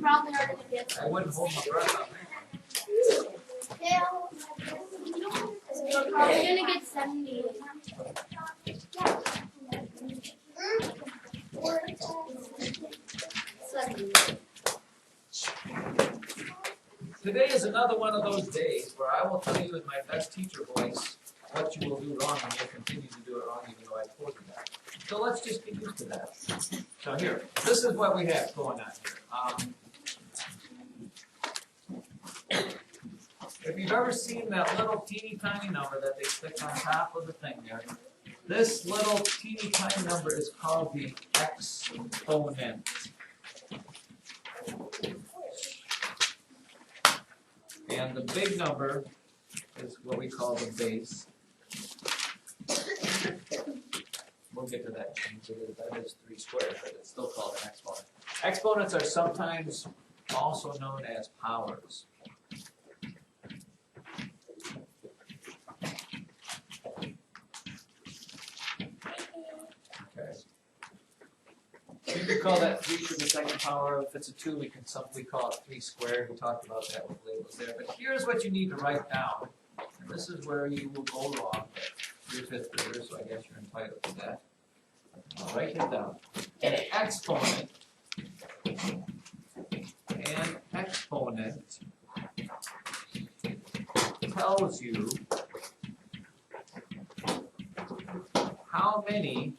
probably harder to get. I wouldn't hold my breath on You're probably gonna get 70. Today is another one of those days where I will tell you in my best teacher voice what you will do wrong, and you'll continue to do it wrong even though I told you that. So let's just get used to that. So here, this is what we have going on here. If you've ever seen that little teeny tiny number that they stick on top of the thing there, this little teeny tiny number is called the exponent. And the big number is what we call the base. We'll get to that change. That is 3 squared, but it's still called an exponent. Exponents are sometimes also known as powers. Okay. You could call that 3 to the second power. If it's a 2, we call it 3 squared. We talked about that with labels there. But here's what you need to write down. And this is where you will go wrong. You're 5th grader, so I guess you're entitled to that. I'll write it down. An exponent tells you how many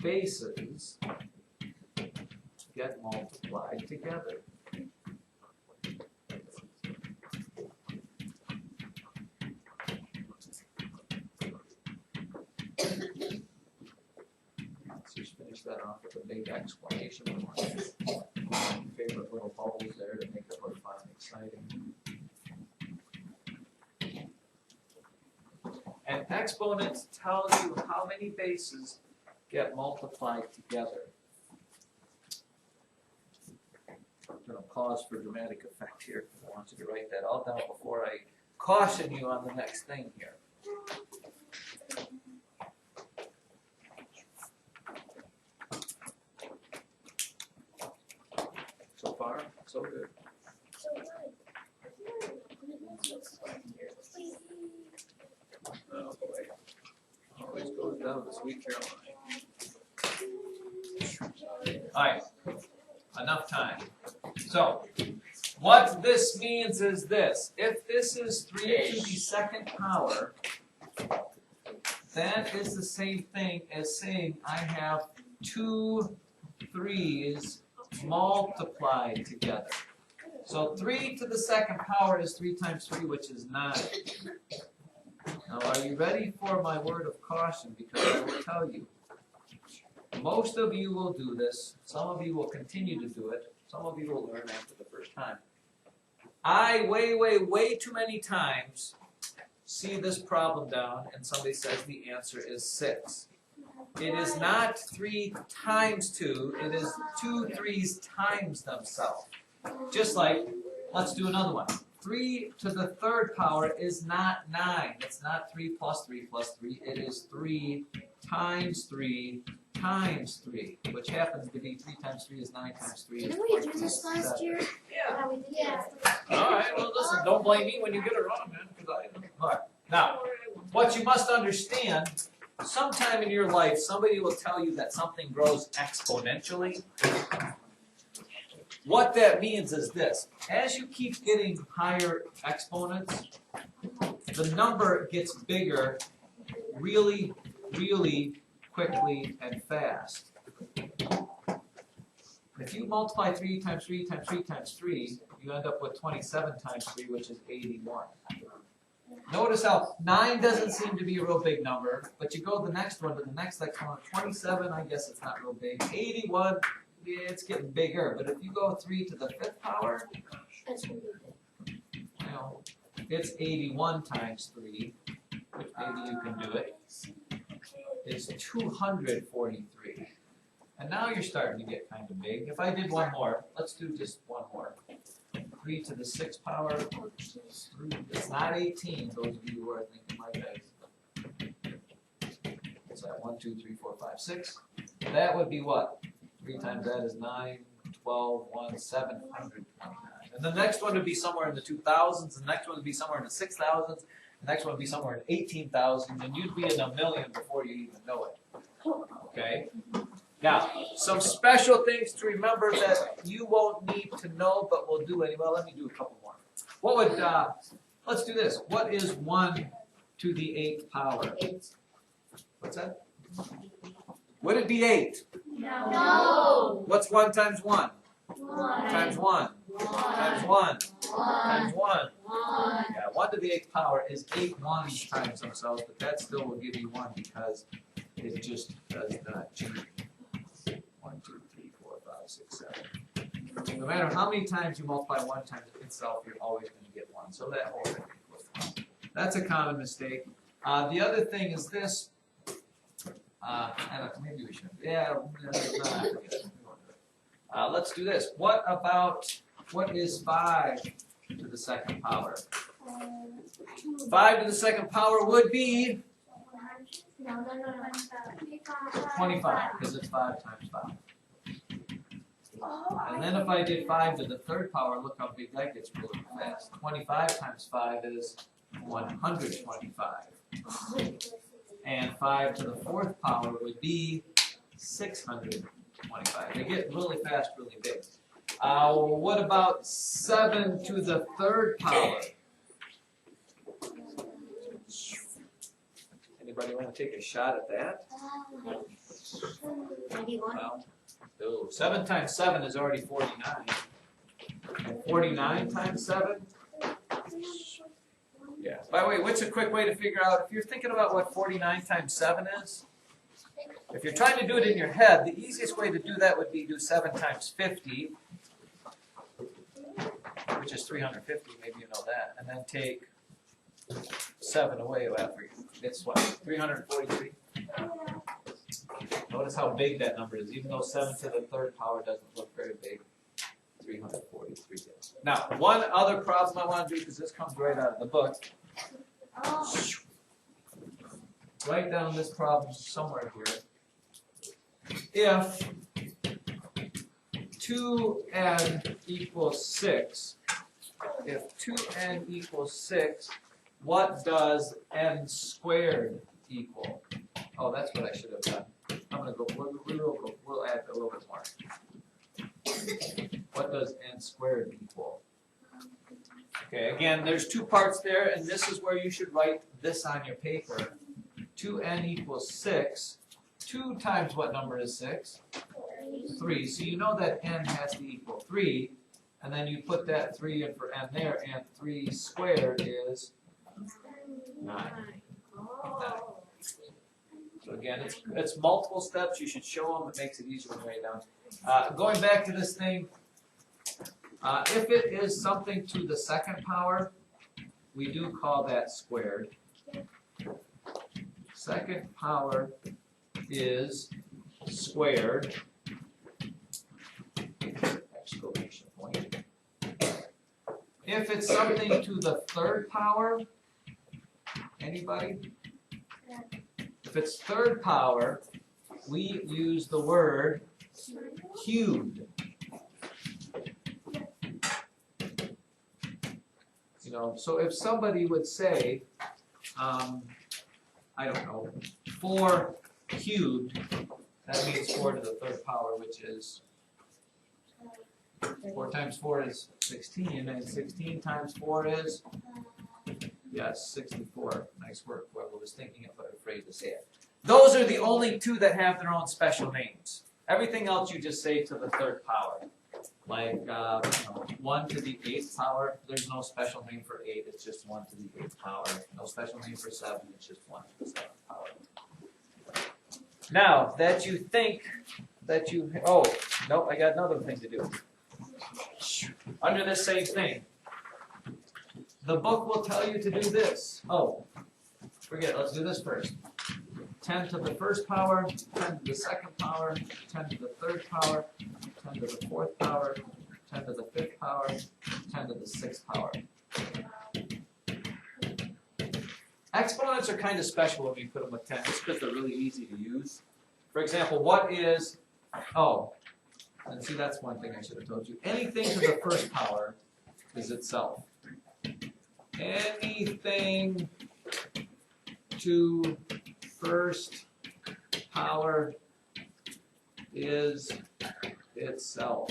bases get multiplied together. Let's just finish that off with a big explanation. My favorite little bubbles there to make it look fun and exciting. An exponent tells you how many bases get multiplied together. I'm going to pause for dramatic effect here. I want you to write that all down before I caution you on the next thing here. So far, so good. Oh boy. Always goes down to Sweet Caroline. Alright, enough time. So, what this means is this. If this is 3 to the second power, that is the same thing as saying I have 2 3's multiplied together. So 3 to the second power is 3 times 3, which is 9. Now, are you ready for my word of caution? Because I will tell you, most of you will do this. Some of you will continue to do it. Some of you will learn after the first time. I, way too many times, see this problem down, and somebody says the answer is 6. It is not 3 times 2. It is 2 3's times themselves. Just like, let's do another one. 3 to the third power is not 9. It's not 3 plus 3 plus 3. It is 3 times 3 times 3, which happens to be 3 times 3 is 9 times 3 is 27. Didn't we do this last year? Yeah. We did. Yeah. All right, well, listen, don't blame me when you get it wrong, man. All right. Now, what you must understand, sometime in your life, somebody will tell you that something grows exponentially. What that means is this. As you keep getting higher exponents, the number gets bigger really, really quickly and fast. If you multiply 3 times 3 times 3 times 3, you end up with 27 times 3, which is 81. Notice how 9 doesn't seem to be a real big number, but you go to the next one, to the next exponent. 27, I guess it's not real big. 81, yeah, it's getting bigger. But if you go 3 to the 5th power, well, it's 81 times 3, which maybe you can do it. It's 243. And now you're starting to get kind of big. If I did one more, let's do just one more. 3 to the 6th power, it's not 18, those of you who are thinking like that. It's that 1, 2, 3, 4, 5, 6. That would be what? 3 times that is 9, 12, 1, 729. And the next one would be somewhere in the 2000s, the next one would be somewhere in the 6000s, the next one would be somewhere in 18,000, and you'd be in a million before you even know it. Okay? Now, some special things to remember that you won't need to know, but we'll do anyway. Well, let me do a couple more. What would, let's do this. What is 1 to the 8th power? What's that? Would it be 8? No. What's 1 times 1? 1 Times 1. Times 1. Times 1. Yeah, 1 to the 8th power is 8 ones times themselves, but that still will give you 1 because it just does not change. 1, 2, 3, 4, 5, 6, 7. No matter how many times you multiply 1 times itself, you're always going to get 1. So that whole thing equals 1. That's a common mistake. The other thing is this. Maybe we should. Yeah, let's do this. What is 5 to the 2nd power? 5 to the 2nd power would be 25, because it's 5 times 5. And then if I did 5 to the 3rd power, look how big that gets really fast. 25 times 5 is 125. And 5 to the 4th power would be 625. They get really fast, really big. What about 7 to the 3rd power? Anybody want to take a shot at that? Well, 7 times 7 is already 49. And 49 times 7? Yeah. By the way, what's a quick way to figure out, if you're thinking about what 49 times 7 is? If you're trying to do it in your head, the easiest way to do that would be do 7 times 50, which is 350, maybe you know that, and then take 7 away after you. It's what, 343? Notice how big that number is, even though 7 to the 3rd power doesn't look very big. 343. Now, one other problem I want to do, because this comes right out of the book. Write down this problem somewhere here. If 2n equals 6, what does n squared equal? Oh, that's what I should have done. I'm going to go, we'll add a little bit more. What does n squared equal? Okay, again, there's 2 parts there, and this is where you should write this on your paper. 2n equals 6. 2 times what number is 6? 3. So you know that n has to equal 3, and then you put that 3 in for n there, and 3 squared is 9. So again, it's multiple steps. You should show them. It makes it easier to write down. Going back to this thing, if it is something to the 2nd power, we do call that squared. 2nd power is squared. Exclamation point. If it's something to the 3rd power, anybody? If it's 3rd power, we use the word cubed. You know, so if somebody would say, I don't know, 4 cubed, that means 4 to the 3rd power, which is 4 times 4 is 16, and 16 times 4 is, yes, 64. Nice work, whoever was thinking it but afraid to say it. Those are the only 2 that have their own special names. Everything else you just say to the 3rd power. Like 1 to the 8th power, there's no special name for 8, it's just 1 to the 8th power. No special name for 7, it's just 1 to the 7th power. Now, that you think that you, oh, nope, I got another thing to do. Under this same thing, the book will tell you to do this. Oh, forget it, let's do this first. 10 to the 1st power, 10 to the 2nd power, 10 to the 3rd power, 10 to the 4th power, 10 to the 5th power, 10 to the 6th power. Exponents are kind of special when we put them with 10, just because they're really easy to use. For example, what is, And see, that's one thing I should have told you. Anything to the first power is itself. Anything to first power is itself.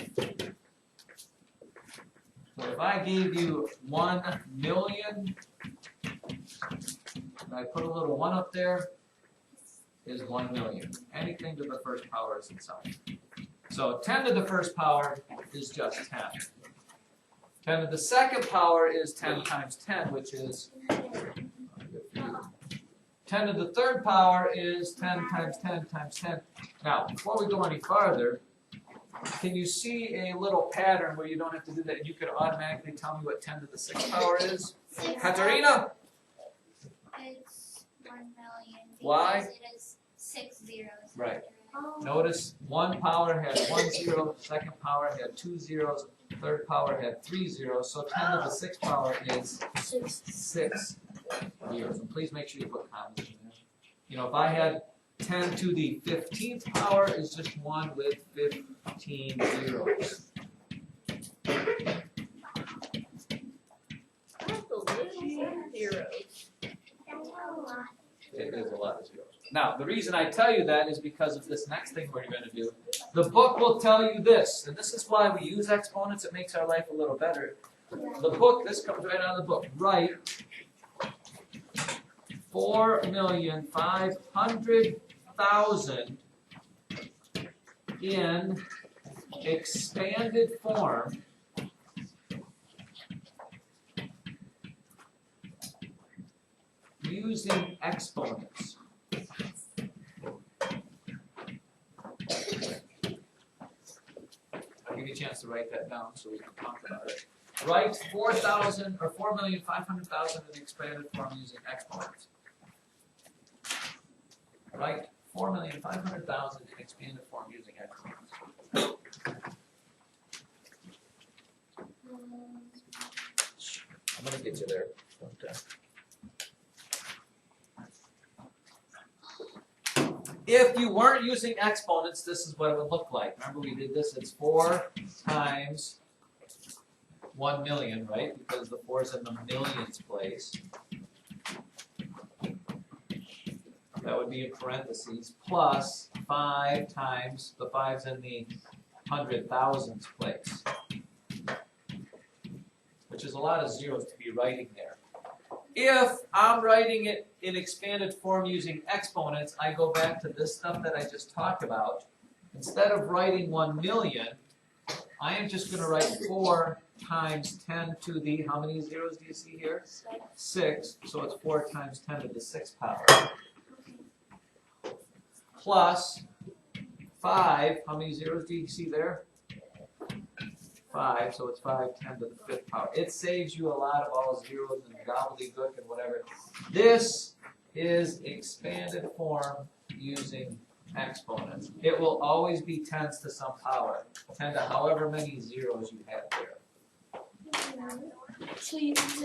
So if I gave you 1 million, and I put a little 1 up there, is 1 million. Anything to the first power is itself. So 10 to the first power is just 10. 10 to the second power is 10 times 10, which is 10 to the third power is 10 times 10 times 10. Now, before we go any farther, can you see a little pattern where you don't have to do that and you could automatically tell me what 10 to the sixth power is? Katerina? It's 1 million. Why? It is 6 zeros. Right. Oh. Notice one power had 1 zero, second power had 2 zeros, third power had 3 zeros, so 10 to the sixth power is 6 zeros. And please make sure you put commas in there. You know, if I had 10 to the 15th power is just 1 with 15 zeros. That's a little zeros. It is a lot of zeros. Now, the reason I tell you that is because of this next thing we're going to do. The book will tell you this, and this is why we use exponents. It makes our life a little better. The book, this comes right out of the book. Write 4,500,000 in expanded form using exponents. I'll give you a chance to write that down so we can talk about it. Write 4,500,000 in expanded form using exponents. Write 4,500,000 in expanded form using exponents. I'm going to get you there. If you weren't using exponents, this is what it would look like. Remember we did this, it's 4 times 1 million, right? Because the 4 is in the millions place. That would be in parentheses, plus 5 times, the 5's in the 100,000s place. Which is a lot of zeros to be writing there. If I'm writing it in expanded form using exponents, I go back to this stuff that I just talked about. Instead of writing 1 million, I am just going to write 4 times 10 to the, how many zeros do you see here? 6. So it's 4 times 10 to the 6th power. Plus 5, how many zeros do you see there? 5, so it's 5, 10 to the 5th power. It saves you a lot of all zeros and gobbledygook and whatever. This is expanded form using exponents. It will always be tens to some power, 10 to however many zeros you have there.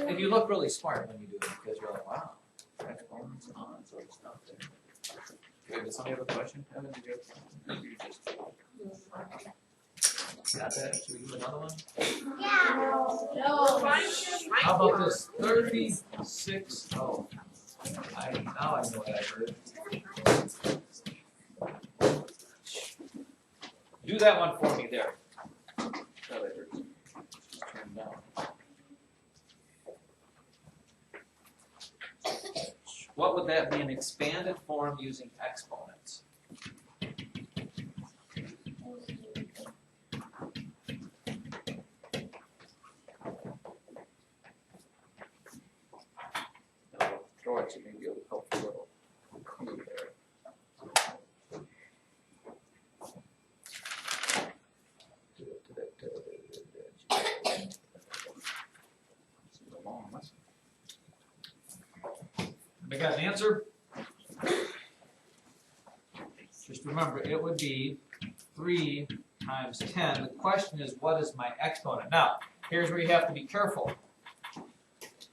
And you look really smart when you do it because you're like, wow, exponents and all that sort of stuff there. Okay, does somebody have a question? Evan, did you have a question? You just got that? Should we do another one? Yeah. No. How about this? 36. Oh, now I know what I heard. Do that one for me there. That I heard. Just turn it down. What would that be in expanded form using exponents? Throw it to maybe a helpful little clue there. I got an answer? Just remember, it would be 3 times 10. The question is, what is my exponent? Now, here's where you have to be careful.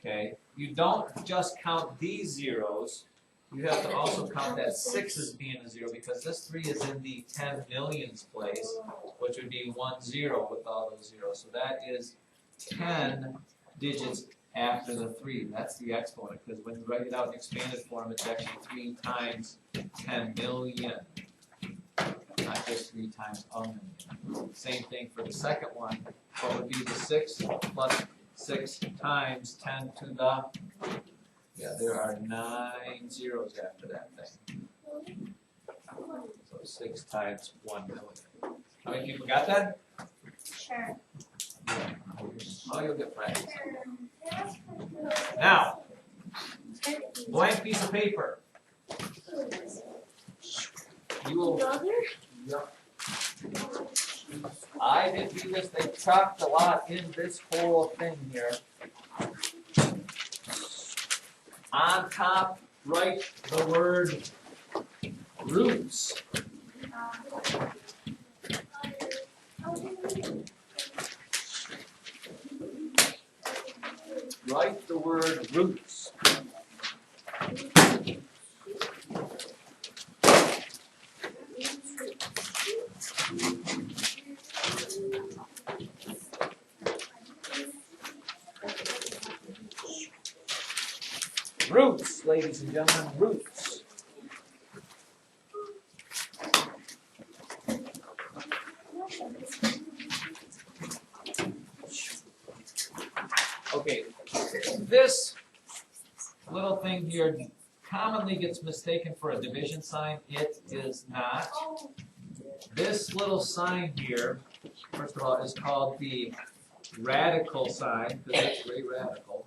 Okay, you don't just count these zeros. you have to also count that 6 as being a 0 because this 3 is in the 10 millions place, which would be 1 0 with all those zeros. So that is 10 digits after the 3. That's the exponent because when you write it out in expanded form, it's actually 3 times 10 million, not just 3 times a million. Same thing for the second one. What would be the 6 plus 6 times 10 to the... Yeah, there are 9 zeros after that thing. So 6 times 1 million. How many people got that? Sure. Oh, you'll get practice. Now, blank piece of paper. You will. Yep. I didn't do this. They chopped a lot in this whole thing here. On top, write the word roots. Write the word roots. Roots, ladies and gentlemen, roots. Okay, this little thing here commonly gets mistaken for a division sign. It is not. This little sign here, first of all, is called the radical sign, because it's very radical.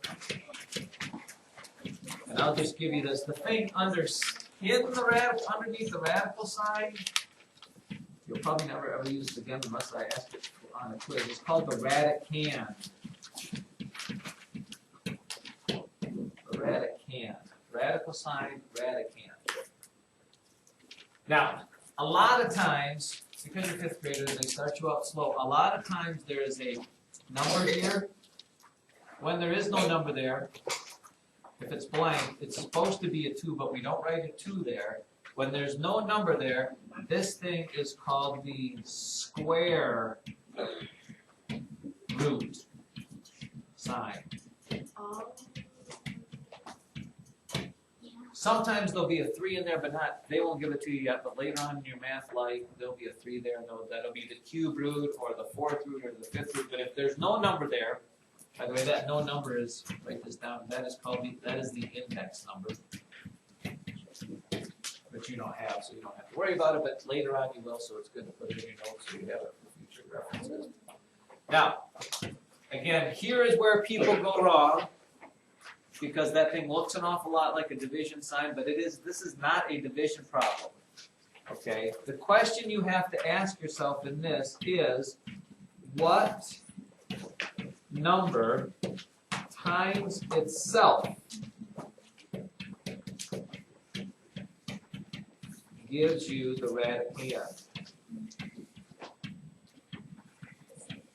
And I'll just give you this. The thing underneath the radical sign, you'll probably never ever use it again unless I ask it on a quiz. It's called the radicand. The radicand. Radical sign, radicand. Now, a lot of times, because you're fifth graders, they start you out slow. A lot of times there is a number here. When there is no number there, if it's blank, it's supposed to be a 2, but we don't write a 2 there. When there's no number there, this thing is called the square root sign. Sometimes there'll be a 3 in there, but they won't give it to you yet, but later on in your math life, there'll be a 3 there, and that'll be the cube root, or the 4th root, or the 5th root. But if there's no number there, by the way, that no number is, write this down, that is the index number. But you don't have, so you don't have to worry about it, but later on you will, so it's good to put it in your notes so you have it for future references. Now, again, here is where people go wrong, because that thing looks an awful lot like a division sign, but this is not a division problem. Okay? The question you have to ask yourself in this is, what number times itself gives you the radicand?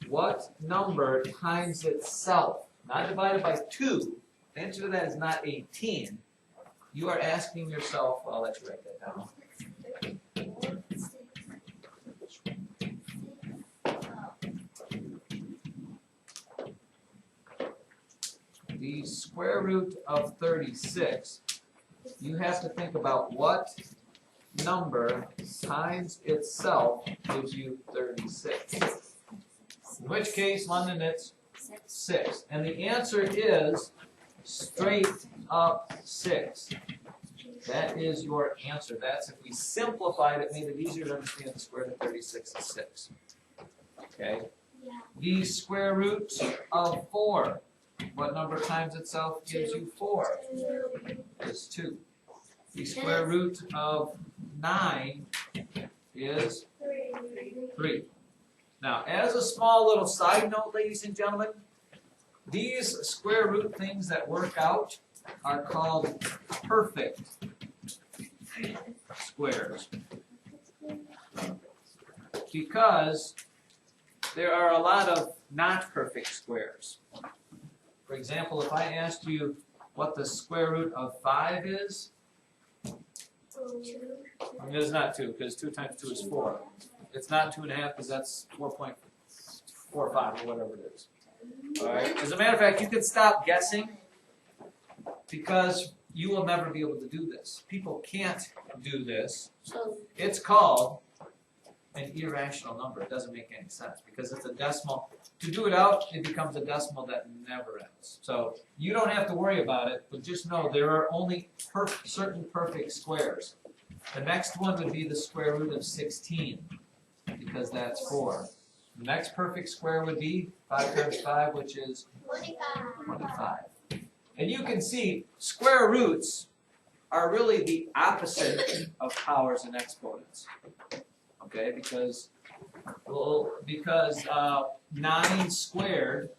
What number times itself, not divided by 2, the answer to that is not 18. You are asking yourself, well, I'll let you write that down. The square root of 36, you have to think about what number times itself gives you 36. In which case, London, it's 6. And the answer is straight up 6. That is your answer. That's, if we simplified it, made it easier to understand, the square root of 36 is 6. Okay? The square root of 4. What number times itself gives you 4? Is 2. The square root of 9 is 3. Now, as a small little side note, ladies and gentlemen, these square root things that work out are called perfect squares, because there are a lot of not perfect squares. For example, if I asked you what the square root of 5 is, It's not 2, because 2 times 2 is 4. It's not 2.5, because that's 4.45 or whatever it is. Alright? As a matter of fact, you can stop guessing, because you will never be able to do this. People can't do this. It's called an irrational number. It doesn't make any sense, because it's a decimal. To do it out, it becomes a decimal that never ends. So you don't have to worry about it, but just know there are only certain perfect squares. The next one would be the square root of 16, because that's 4. The next perfect square would be 5 times 5, which is 25. And you can see square roots are really the opposite of powers and exponents. Okay, because 9 squared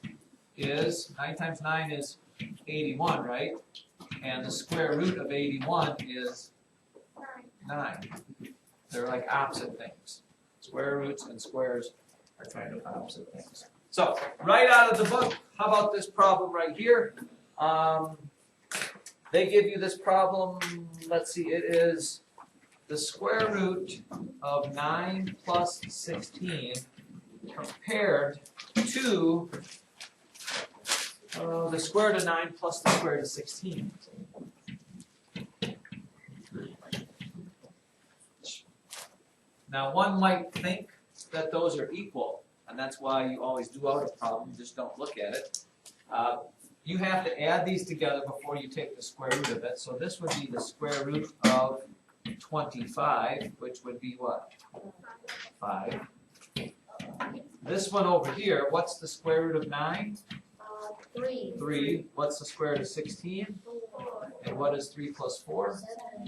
is, 9 times 9 is 81, right? And the square root of 81 is 9. They're like opposite things. Square roots and squares are kind of opposite things. So, right out of the book, how about this problem right here? They give you this problem, let's see, it is the square root of 9 plus 16 compared to the square root of 9 plus the square root of 16. Now, one might think that those are equal, and that's why you always do out a problem, just don't look at it. You have to add these together before you take the square root of it. So this would be the square root of 25, which would be what? 5. This one over here, what's the square root of 9? 3. 3. What's the square root of 16? 4. And what is 3 plus 4?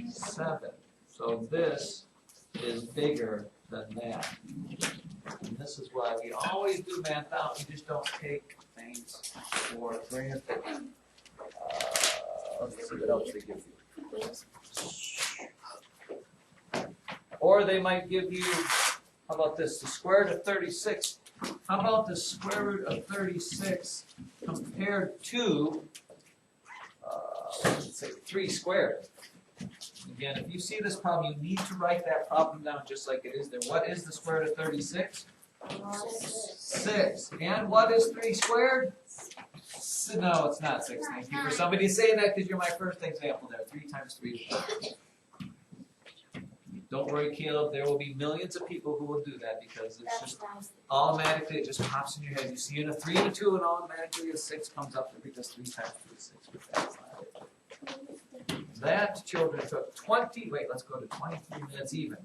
7. So this is bigger than that. And this is why we always do math out. We just don't take things for granted. Let's see what else they give you. Or they might give you, how about this, the square root of 36. How about the square root of 36 compared to, let's say, 3 squared? Again, if you see this problem, you need to write that problem down just like it is there. What is the square root of 36? 6. And what is 3 squared? No, it's not 6. Thank you for somebody saying that, because you're my first example there. 3 times 3 is 9. Don't worry, Caleb. There will be millions of people who will do that, because it's just automatically, it just pops in your head. You see a 3 and a 2, and automatically a 6 comes up because 3 times 3 is 6. But that's not it. That, children, took 20, wait, let's go to 23 minutes even.